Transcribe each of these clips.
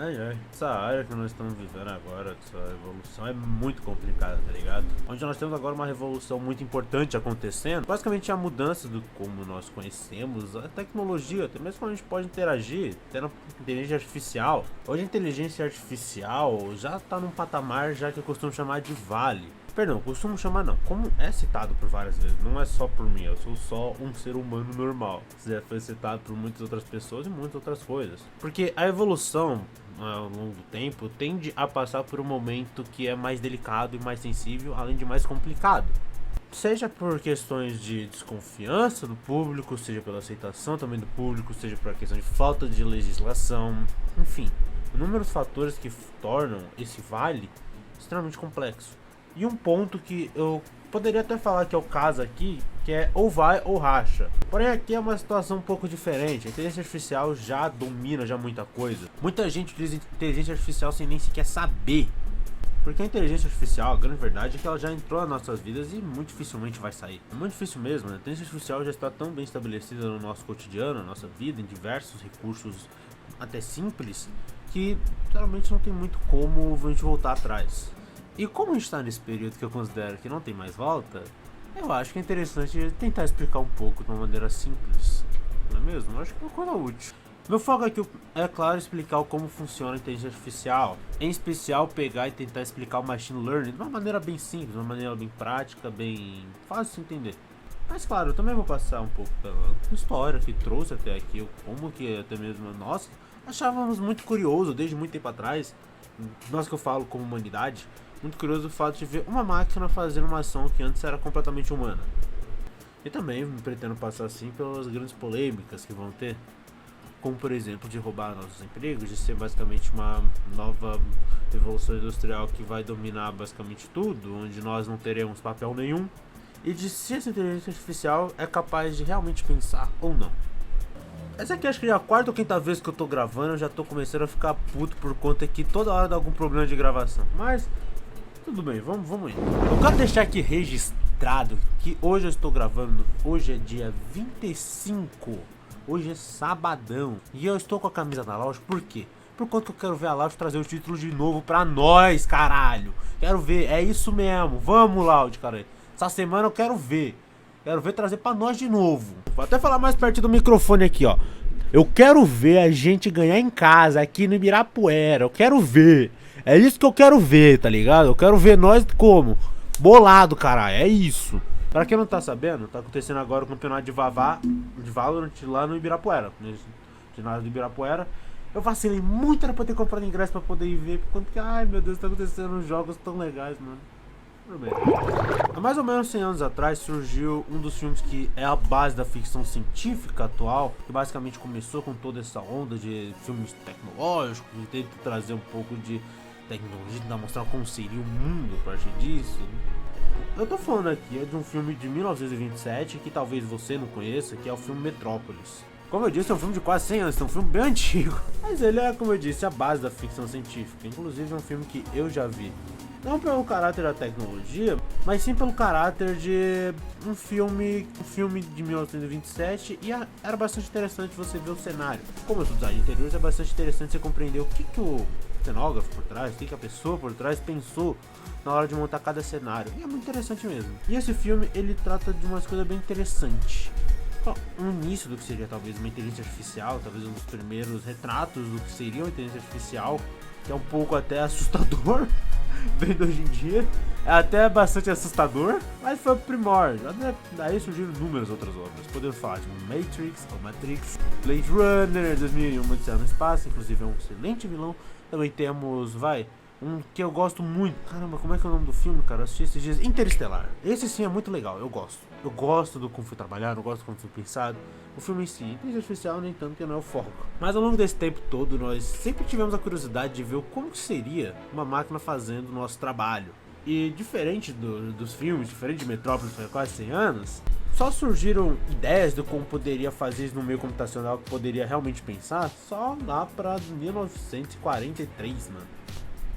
Ai, ai, essa área que nós estamos vivendo agora, essa evolução é muito complicada, tá ligado? Onde nós temos agora uma revolução muito importante acontecendo, basicamente a mudança do como nós conhecemos a tecnologia, até mesmo como a gente pode interagir, tendo inteligência artificial. Hoje a inteligência artificial já tá num patamar já que eu costumo chamar de vale. Perdão, costumo chamar não, como é citado por várias vezes, não é só por mim, eu sou só um ser humano normal. Já foi citado por muitas outras pessoas e muitas outras coisas. Porque a evolução, ao longo do tempo, tende a passar por um momento que é mais delicado e mais sensível, além de mais complicado. Seja por questões de desconfiança do público, seja pela aceitação também do público, seja por questão de falta de legislação, enfim, inúmeros fatores que tornam esse vale extremamente complexo. E um ponto que eu poderia até falar que é o caso aqui, que é ou vai ou racha. Porém aqui é uma situação um pouco diferente. A inteligência artificial já domina já muita coisa. Muita gente utiliza inteligência artificial sem nem sequer saber. Porque a inteligência artificial, a grande verdade é que ela já entrou nas nossas vidas e muito dificilmente vai sair. É muito difícil mesmo, né? A inteligência artificial já está tão bem estabelecida no nosso cotidiano, na nossa vida, em diversos recursos até simples, que geralmente não tem muito como a gente voltar atrás. E como a gente está nesse período que eu considero que não tem mais volta, eu acho que é interessante tentar explicar um pouco de uma maneira simples, não é mesmo? Eu acho que é uma coisa útil. Meu foco aqui é, claro, explicar como funciona a inteligência artificial, em especial pegar e tentar explicar o machine learning de uma maneira bem simples, de uma maneira bem prática, bem fácil de entender. Mas claro, eu também vou passar um pouco pela história que trouxe até aqui, como que até mesmo nós achávamos muito curioso desde muito tempo atrás, nós que eu falo como humanidade, muito curioso o fato de ver uma máquina fazendo uma ação que antes era completamente humana. E também pretendo passar assim pelas grandes polêmicas que vão ter, como por exemplo de roubar nossos empregos, de ser basicamente uma nova revolução industrial que vai dominar basicamente tudo, onde nós não teremos papel nenhum, e de se essa inteligência artificial é capaz de realmente pensar ou não. Essa aqui acho que é a quarta ou quinta vez que eu tô gravando, eu já tô começando a ficar puto por conta que toda hora dá algum problema de gravação, mas tudo bem, vamos indo. Eu quero deixar aqui registrado que hoje eu estou gravando, hoje é dia 25, hoje é sabadão, e eu estou com a camisa da Loud, por quê? Por conta que eu quero ver a Loud trazer o título de novo pra nós, caralho. Quero ver, é isso mesmo, vamos Loud, cara. Essa semana eu quero ver trazer pra nós de novo. Vou até falar mais perto do microfone aqui, ó. Eu quero ver a gente ganhar em casa, aqui no Ibirapuera, eu quero ver. É isso que eu quero ver, tá ligado? Eu quero ver nós como? Bolado, caralho, é isso. Pra quem não tá sabendo, tá acontecendo agora o campeonato de Valorant lá no Ibirapuera. No ginásio do Ibirapuera. Eu vacilei muito, era pra ter comprado ingresso pra poder ir ver. Por conta que, ai meu Deus, tá acontecendo uns jogos tão legais, mano. Há mais ou menos 100 anos atrás surgiu um dos filmes que é a base da ficção científica atual, que basicamente começou com toda essa onda de filmes tecnológicos, que tenta trazer um pouco de tecnologia, tentar mostrar como seria o mundo a partir disso. Eu tô falando aqui de um filme de 1927 que talvez você não conheça, que é o filme Metrópolis. Como eu disse, é um filme de quase 100 anos, é um filme bem antigo, mas ele é, como eu disse, a base da ficção científica. Inclusive é um filme que eu já vi. Não pelo caráter da tecnologia, mas sim pelo caráter de um filme de 1927, e era bastante interessante você ver o cenário. Como eu sou design de interiores, é bastante interessante você compreender o que o cenógrafo por trás, o que a pessoa por trás pensou na hora de montar cada cenário. E é muito interessante mesmo. E esse filme, ele trata de umas coisas bem interessantes. Um início do que seria talvez uma inteligência artificial, talvez um dos primeiros retratos do que seria uma inteligência artificial, que é um pouco até assustador, vendo hoje em dia. É até bastante assustador, mas foi o primórdio. Daí surgiram inúmeras outras obras. Podemos falar de Matrix, ou Matrix, Blade Runner, 2001, Odisseia no Espaço, inclusive é um excelente vilão. Também temos, um que eu gosto muito. Caramba, como é que é o nome do filme, cara? Eu assisti esses dias. Interestelar. Esse sim é muito legal, eu gosto. Eu gosto do como foi trabalhado, eu gosto do como foi pensado. O filme em si, inteligência artificial nem tanto, que não é o foco. Mas ao longo desse tempo todo, nós sempre tivemos a curiosidade de ver como seria uma máquina fazendo o nosso trabalho. E diferente dos filmes, diferente de Metrópolis, foi há quase 100 anos, só surgiram ideias de como poderia fazer isso no meio computacional, que poderia realmente pensar, só lá pra 1943, mano.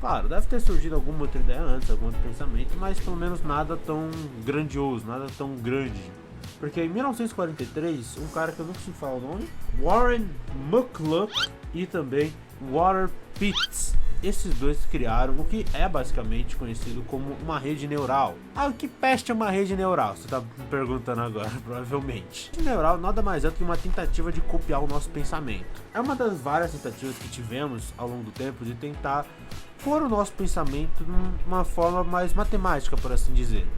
Claro, deve ter surgido alguma outra ideia antes, algum outro pensamento, mas pelo menos nada tão grandioso, nada tão grande. Porque em 1943, um cara que eu nunca sei falar o nome, Warren McCluskey, e também WaterPits. Esses dois criaram o que é basicamente conhecido como uma rede neural. Ah, o que peste é uma rede neural? Você tá me perguntando agora, provavelmente. A rede neural nada mais é do que uma tentativa de copiar o nosso pensamento. É uma das várias tentativas que tivemos ao longo do tempo de tentar pôr o nosso pensamento numa forma mais matemática, por assim dizer.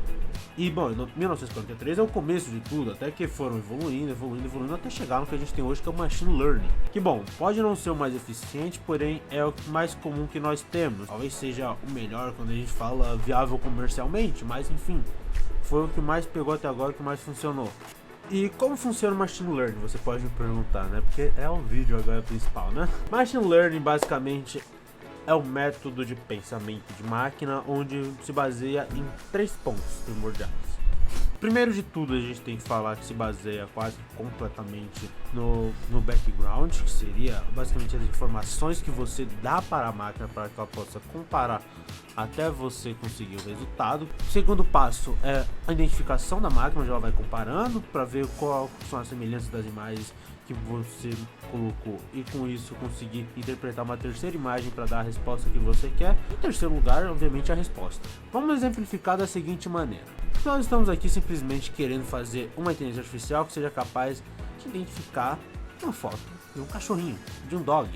E bom, 1943 é o começo de tudo, até que foram evoluindo, até chegar no que a gente tem hoje, que é o Machine Learning. Que bom, pode não ser o mais eficiente, porém é o mais comum que nós temos. Talvez seja o melhor quando a gente fala viável comercialmente, mas enfim, foi o que mais pegou até agora, o que mais funcionou. E como funciona o Machine Learning, você pode me perguntar, né? Porque é o vídeo agora principal, né? Machine Learning basicamente é um método de pensamento de máquina onde se baseia em 3 pontos primordiais. Primeiro de tudo, a gente tem que falar que se baseia quase completamente no background, que seria basicamente as informações que você dá para a máquina para que ela possa comparar até você conseguir o resultado. O segundo passo é a identificação da máquina, onde ela vai comparando para ver quais são as semelhanças das imagens que você colocou e com isso conseguir interpretar uma terceira imagem para dar a resposta que você quer. Em terceiro lugar, obviamente, a resposta. Vamos exemplificar da seguinte maneira. Nós estamos aqui simplesmente querendo fazer uma inteligência artificial que seja capaz de identificar uma foto de um cachorrinho, de um dog.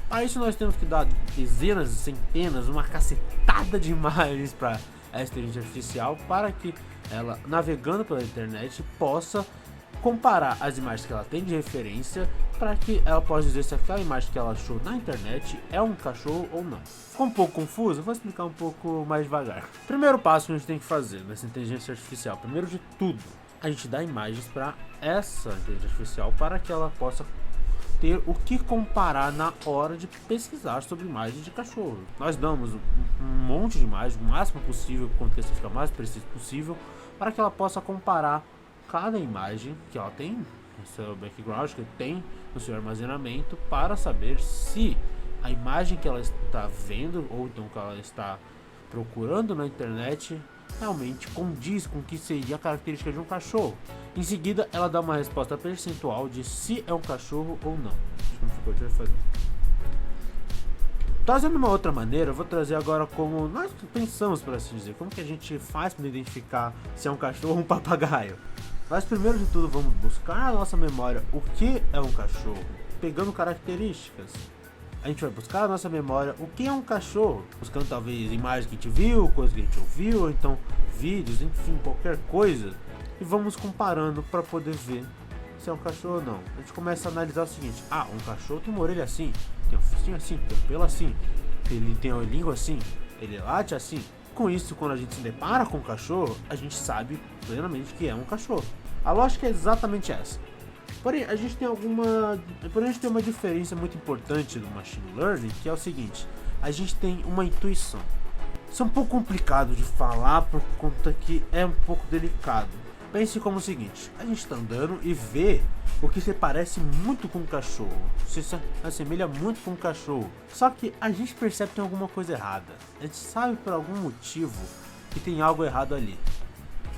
Para isso nós temos que dar dezenas, centenas, uma cacetada de imagens para essa inteligência artificial para que ela, navegando pela internet, possa comparar as imagens que ela tem de referência para que ela possa dizer se aquela imagem que ela achou na internet é um cachorro ou não. Ficou um pouco confuso? Vou explicar um pouco mais devagar. Primeiro passo que a gente tem que fazer nessa inteligência artificial, primeiro de tudo, a gente dá imagens para essa inteligência artificial para que ela possa ter o que comparar na hora de pesquisar sobre imagens de cachorro. Nós damos um monte de imagens, o máximo possível, o contexto fica mais preciso possível, para que ela possa comparar cada imagem que ela tem no seu background, que tem no seu armazenamento, para saber se a imagem que ela está vendo ou então que ela está procurando na internet realmente condiz com o que seria a característica de um cachorro. Em seguida, ela dá uma resposta percentual de se é um cachorro ou não. Como ficou? Deixa eu fazer. Trazendo uma outra maneira, eu vou trazer agora como nós pensamos, por assim dizer, como que a gente faz para identificar se é um cachorro ou um papagaio. Mas primeiro de tudo vamos buscar na nossa memória o que é um cachorro, pegando características. A gente vai buscar na nossa memória o que é um cachorro, buscando talvez imagens que a gente viu, coisas que a gente ouviu, ou então vídeos, enfim, qualquer coisa. E vamos comparando para poder ver se é um cachorro ou não. A gente começa a analisar o seguinte: ah, um cachorro tem uma orelha assim, tem um focinho assim, tem um pelo assim, ele tem uma língua assim, ele late assim. Com isso, quando a gente se depara com um cachorro, a gente sabe plenamente que é um cachorro. A lógica é exatamente essa. Porém, a gente tem uma diferença muito importante do Machine Learning, que é o seguinte: a gente tem uma intuição. Isso é um pouco complicado de falar por conta que é um pouco delicado. Pense como o seguinte: a gente está andando e vê o que se parece muito com um cachorro, se assemelha muito com um cachorro, só que a gente percebe que tem alguma coisa errada. A gente sabe por algum motivo que tem algo errado ali.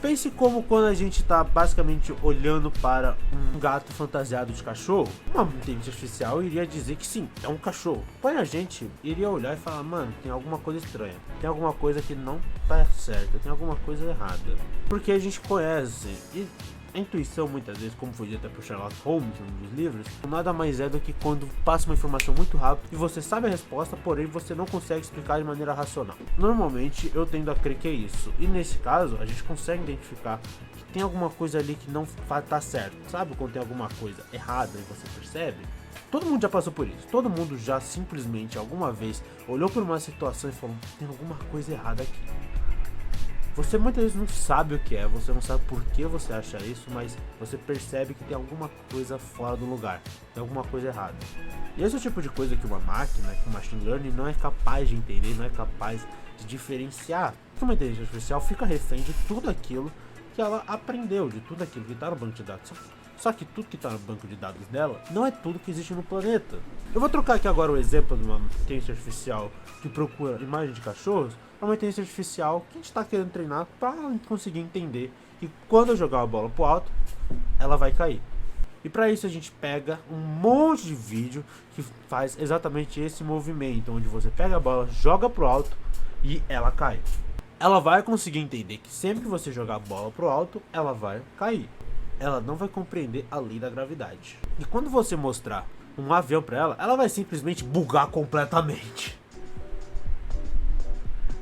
Pense como quando a gente está basicamente olhando para um gato fantasiado de cachorro, uma inteligência artificial iria dizer que sim, é um cachorro. Porém a gente iria olhar e falar: mano, tem alguma coisa estranha, tem alguma coisa que não tá certa, tem alguma coisa errada. Porque a gente conhece, e a intuição muitas vezes, como foi dito até por Sherlock Holmes em um dos livros, nada mais é do que quando passa uma informação muito rápido e você sabe a resposta, porém você não consegue explicar de maneira racional. Normalmente eu tendo a crer que é isso, e nesse caso a gente consegue identificar que tem alguma coisa ali que não tá certo. Sabe quando tem alguma coisa errada e você percebe? Todo mundo já passou por isso, todo mundo já simplesmente alguma vez olhou por uma situação e falou: tem alguma coisa errada aqui. Você muitas vezes não sabe o que é, você não sabe por que você acha isso, mas você percebe que tem alguma coisa fora do lugar, tem alguma coisa errada. E esse é o tipo de coisa que uma máquina, que o Machine Learning não é capaz de entender, não é capaz de diferenciar. Porque uma inteligência artificial fica refém de tudo aquilo que ela aprendeu, de tudo aquilo que está no banco de dados. Só que tudo que está no banco de dados dela não é tudo que existe no planeta. Eu vou trocar aqui agora o exemplo de uma inteligência artificial que procura imagens de cachorros para uma inteligência artificial que a gente está querendo treinar para conseguir entender que quando eu jogar a bola pro alto, ela vai cair. E para isso a gente pega um monte de vídeo que faz exatamente esse movimento, onde você pega a bola, joga pro alto e ela cai. Ela vai conseguir entender que sempre que você jogar a bola pro alto, ela vai cair. Ela não vai compreender a lei da gravidade. E quando você mostrar um avião para ela, ela vai simplesmente bugar completamente.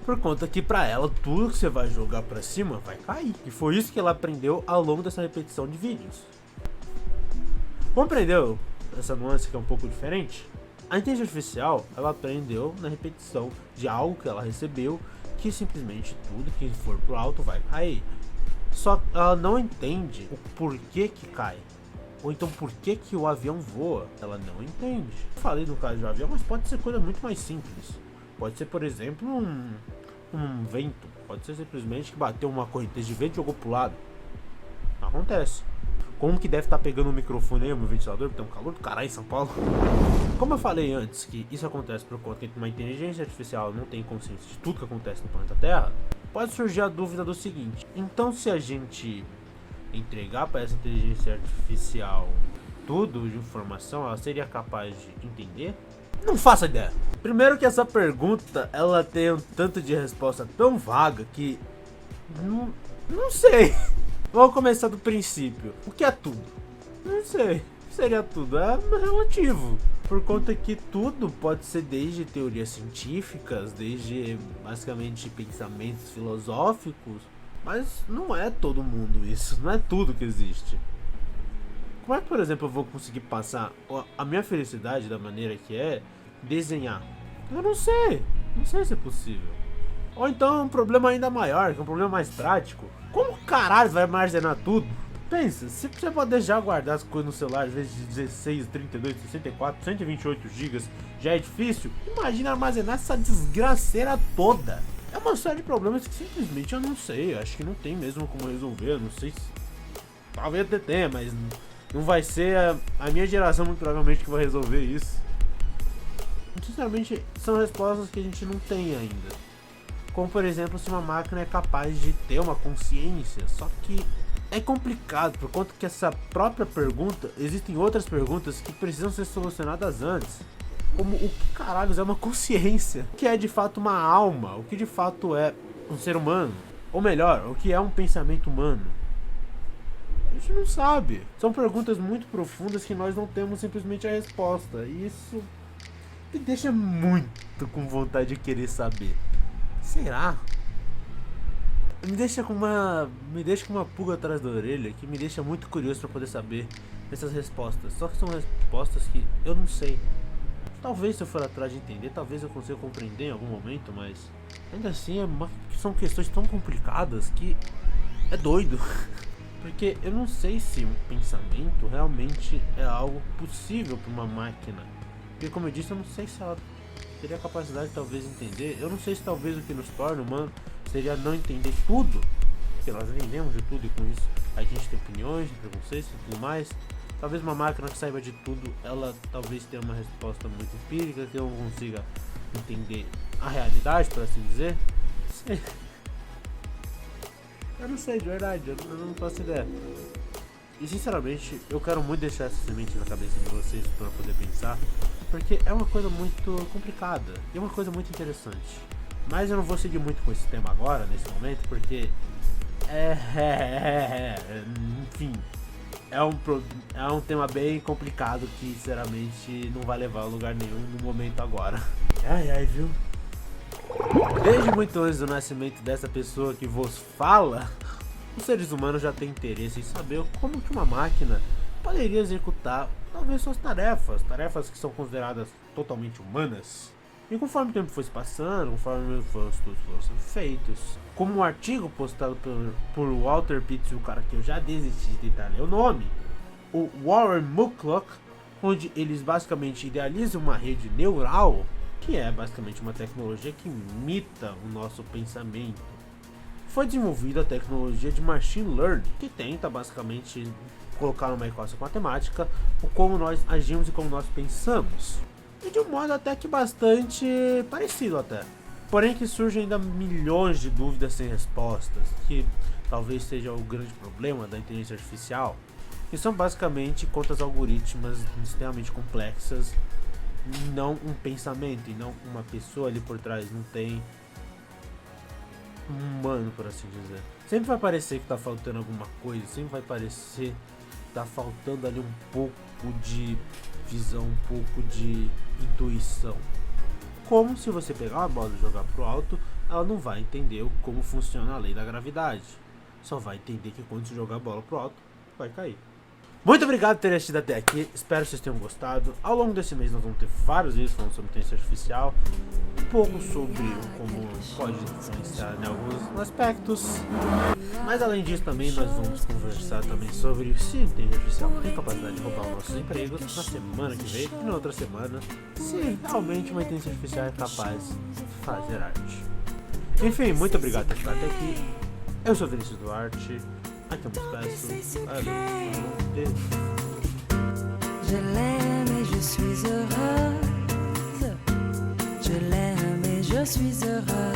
Por conta que pra ela, tudo que você vai jogar pra cima vai cair. E foi isso que ela aprendeu ao longo dessa repetição de vídeos. Compreendeu essa nuance que é um pouco diferente? A inteligência artificial, ela aprendeu na repetição de algo que ela recebeu, que simplesmente tudo que for pro alto vai cair. Só que ela não entende o porquê que cai. Ou então porquê que o avião voa. Ela não entende. Eu falei no caso do avião, mas pode ser coisa muito mais simples. Pode ser, por exemplo, um vento. Pode ser simplesmente que bateu uma correnteza de vento e jogou pro lado. Acontece. Como que deve estar pegando o microfone aí, o meu ventilador, porque tem um calor do caralho em São Paulo. Como eu falei antes, que isso acontece por conta que uma inteligência artificial não tem consciência de tudo que acontece no planeta Terra, pode surgir a dúvida do seguinte: então se a gente entregar para essa inteligência artificial tudo de informação, ela seria capaz de entender? Não faço ideia. Primeiro que essa pergunta, ela tem um tanto de resposta tão vaga que... Não sei. Vamos começar do princípio. O que é tudo? Não sei. O que seria tudo? É relativo. Por conta que tudo pode ser desde teorias científicas, desde basicamente pensamentos filosóficos, mas não é todo mundo isso. Não é tudo que existe. Como é que, por exemplo, eu vou conseguir passar a minha felicidade da maneira que é desenhar? Eu não sei. Não sei se é possível. Ou então um problema ainda maior, que é um problema mais prático. Como caralho vai armazenar tudo? Pensa, se você pode deixar guardar as coisas no celular, às vezes de 16, 32, 64, 128 GB, já é difícil, imagina armazenar essa desgraceira toda. É uma série de problemas que simplesmente eu não sei. Eu acho que não tem mesmo como resolver. Eu não sei se... Talvez até tenha, mas não vai ser a minha geração muito provavelmente que vai resolver isso. Sinceramente, são respostas que a gente não tem ainda. Como, por exemplo, se uma máquina é capaz de ter uma consciência. Só que é complicado, por conta que essa própria pergunta, existem outras perguntas que precisam ser solucionadas antes. Como o que caralhos é uma consciência? O que é de fato uma alma? O que de fato é um ser humano? Ou melhor, o que é um pensamento humano? A gente não sabe. São perguntas muito profundas que nós não temos simplesmente a resposta. E isso me deixa muito com vontade de querer saber. Será? Me deixa com uma pulga atrás da orelha, que me deixa muito curioso para poder saber essas respostas. Só que são respostas que eu não sei. Talvez se eu for atrás de entender, talvez eu consiga compreender em algum momento, mas ainda assim são questões tão complicadas que é doido. Porque eu não sei se um pensamento realmente é algo possível para uma máquina. Porque, como eu disse, eu não sei se ela teria a capacidade de talvez entender. Eu não sei se talvez o que nos torna humano seria não entender tudo, porque nós entendemos de tudo e com isso a gente tem opiniões, preconceitos e tudo mais. Talvez uma máquina que saiba de tudo, ela talvez tenha uma resposta muito empírica, que eu não consiga entender a realidade, por assim dizer. Sei. Eu não sei, de verdade, eu não faço ideia. E sinceramente, eu quero muito deixar essa semente na cabeça de vocês para poder pensar, porque é uma coisa muito complicada e uma coisa muito interessante. Mas eu não vou seguir muito com esse tema agora, nesse momento, porque enfim, é um tema bem complicado que sinceramente não vai levar a lugar nenhum no momento agora. Ai, viu? Desde muito antes do nascimento dessa pessoa que vos fala, os seres humanos já têm interesse em saber como que uma máquina poderia executar talvez suas tarefas que são consideradas totalmente humanas. E conforme o tempo foi se passando, conforme os estudos foram sendo feitos, como um artigo postado por Walter Pitts, o cara que eu já desisti de tentar ler o nome, o Warren Mucklock, onde eles basicamente idealizam uma rede neural, que é basicamente uma tecnologia que imita o nosso pensamento. Foi desenvolvida a tecnologia de Machine Learning, que tenta basicamente colocar numa equação matemática o como nós agimos e como nós pensamos. E de um modo até que bastante parecido até. Porém que surgem ainda milhões de dúvidas sem respostas, que talvez seja o grande problema da inteligência artificial. E são basicamente contas algorítmicas extremamente complexas, não um pensamento e não uma pessoa ali por trás, não tem um humano, por assim dizer. Sempre vai parecer que tá faltando alguma coisa, sempre vai parecer que tá faltando ali um pouco de visão, um pouco de intuição. Como se você pegar uma bola e jogar pro alto, ela não vai entender como funciona a lei da gravidade. Só vai entender que quando você jogar a bola pro alto, vai cair. Muito obrigado por ter assistido até aqui, espero que vocês tenham gostado. Ao longo desse mês nós vamos ter vários vídeos falando sobre inteligência artificial, um pouco sobre como pode influenciar em alguns aspectos. Mas além disso também nós vamos conversar também sobre se a inteligência artificial tem capacidade de roubar os nossos empregos na semana que vem e na outra semana, se realmente uma inteligência artificial é capaz de fazer arte. Enfim, muito obrigado por ter assistido até aqui. Eu sou Vinícius Duarte. Aqui eu me despeço. Valeu. Je l'aime et je suis heureuse. Je l'aime et je suis heureuse.